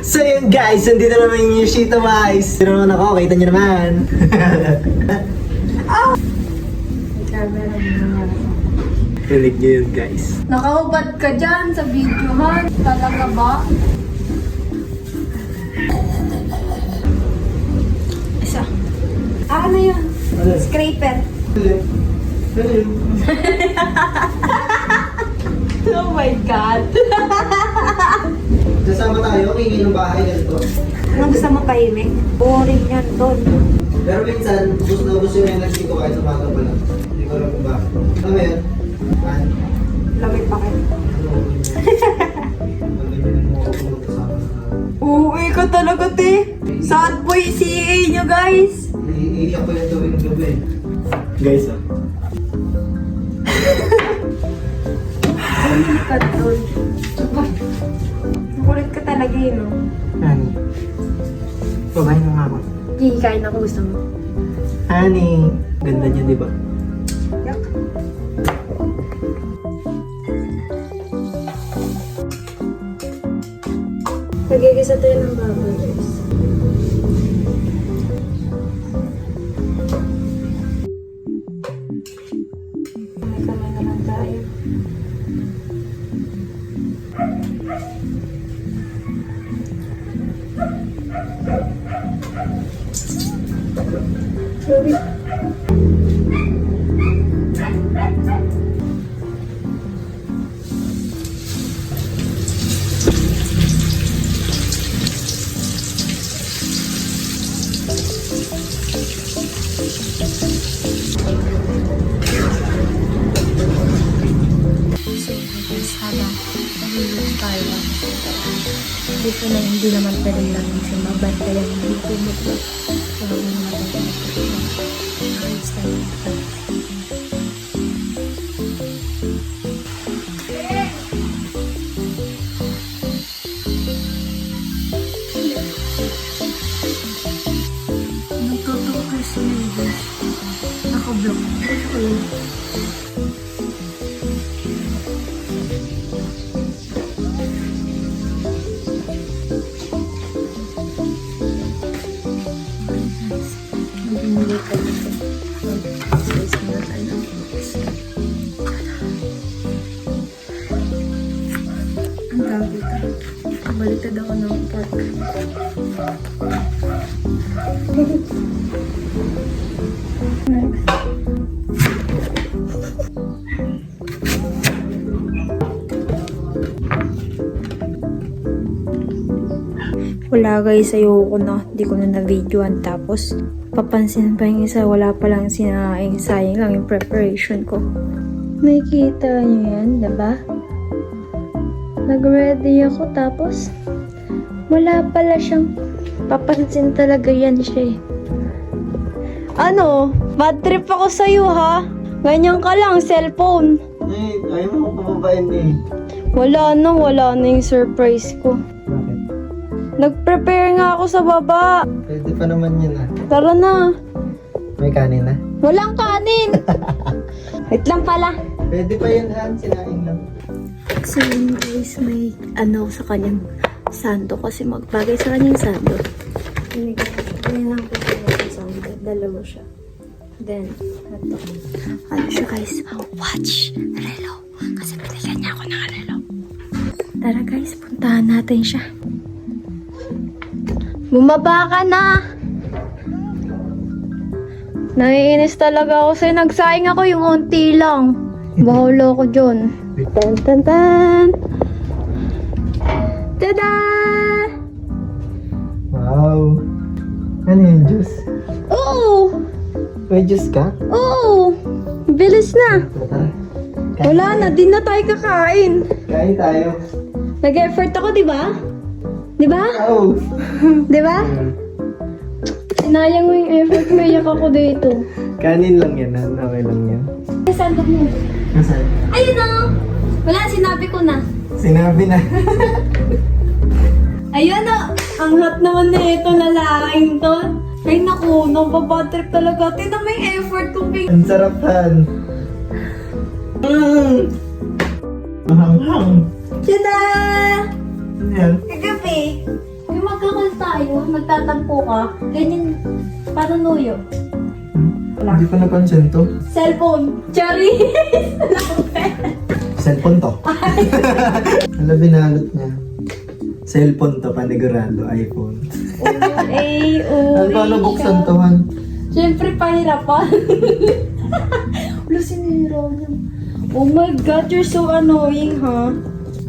So yun guys, nandito naman yung Yoshito Mice. Dito naman ako, kita nyo naman. Camera mo. Rinig nyo yun guys. Nakahubad ka dyan sa videohan. Talaga ba? Isa. Ano yun? Scraper. Oh my God. Kasama tayo, hingi ng bahay ganito. Anong gusto mo tahimik? Boring yan, Tol. Pero minsan, gusto na gusto yung energy ko kahit umaga pa lang. Hindi ko alam kung bakit. Ano ba yun? Lamig pa kayo. Magaling mo ako kung kasama na. Uwi ka talaga, te. Sad boy CA nyo, guys. Iiyak ko yung tuwing gabi. Guys, Kulit ka, Tol. Kulit ka talaga yun, no? Honey. Babahin mo nga ako. Hihikain ako, gusto mo. Honey. Ganda niya, di ba? Yak. Nagigisa tayo ng bubble, guys. May kamay naman tayo. Sorry. Dito na hindi naman pwedeng lang siya mabantayan hindi pumupo. So, huwag naman natin ito. Ayos tayo. Nagtotoo kayo sa neighbors. Naka-block. Ayun. Hindi ka dito. Space mo na tayo. Ang tawag dito. Baliktad ako ng pork. Wala guys, ayoko na. Hindi ko na na-videoan. Tapos, papansin pa yung isa, wala pa lang sinaing. Sayang lang yung preparation ko. Nakikita nyo yan, diba? Nag-ready ako, tapos, wala pala siyang papansin talaga yan siya eh. Ano? Bad trip ako sa'yo ha? Ganyan ka lang, cellphone. Eh, ayaw mo akong pababain eh. Wala na yung surprise ko. Bakit? Nag-prepare nga ako sa baba. Pwede pa naman yun ah. Tara na. May kanin na? Walang kanin. Wait lang pala. Pwede pa yun Han, sinain lang. So yun guys, may ano sa kanyang sando kasi magbagay sa kanyang sando. Ganyan lang po sa sando. Dalawa siya. Then, ito. Ano siya guys? Watch! Relo. Kasi binigyan niya ako ng relo. Tara guys, puntahan natin siya. Bumaba ka na! Naiinis talaga ako sa'yo. Nagsayang ako yung unti lang. Bahala ko dyan. Tan tan tan! Tada! Wow! Ano yung juice? Oo! May juice ka? Oo! Bilis na! Tara. Wala na, di na tayo kakain. Kain tayo. Nag-effort ako, di ba? Di ba? Oh! Di ba? Sinayang mo yung effort ko, iyak ako dito. Kanin lang yan, Han. Okay lang yan. Sandok mo. Nasaan? Ayun na! Wala, sinabi ko na. Sinabi na. Ayun na! Ang hot naman na ito, lalaking to. Ay naku, nababatrip talaga. Tignan mo yung effort ko kay... Ang sarap, Han. Mahanghang. Tada! Ano yan? Kagabi, yung magtatampo ka, ganyan, parang nuyo. Hindi ko napansin to. Cellphone. Cherry! Cellphone to. Ano binalot niya? Cellphone to, panigurado, iPhone. Ano paano buksan to, Han? Siyempre, pahirapan. Wala, sinira niya. Oh my God, you're so annoying, ha?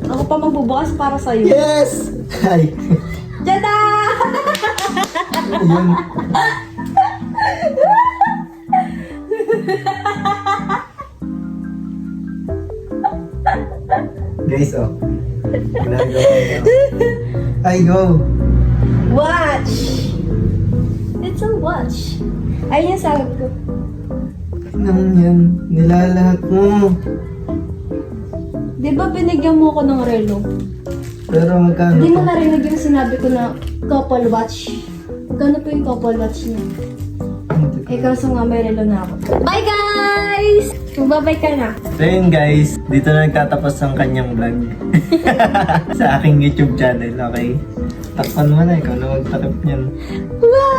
Ako pa magbubukas para sa'yo. Yes! Ay! Tada! Yun. Guys, oh. Ginagawa niya. Ay, go! Watch! It's a watch. Ayun yung sagot ko. Nang yan, nilalahat mo. Di ba binigyan mo ako ng relo? Pero magkano Hindi mo to? narinig yung sinabi ko na couple watch. Magkano po yung couple watch niya? Eh, kaso nga may relo na ako. Bye, guys! Magbabay ka na. So yun guys, dito na nagtatapos ang kanyang vlog. Sa aking YouTube channel, okay? Takpan mo na, ikaw na magtakip niyan. Bye!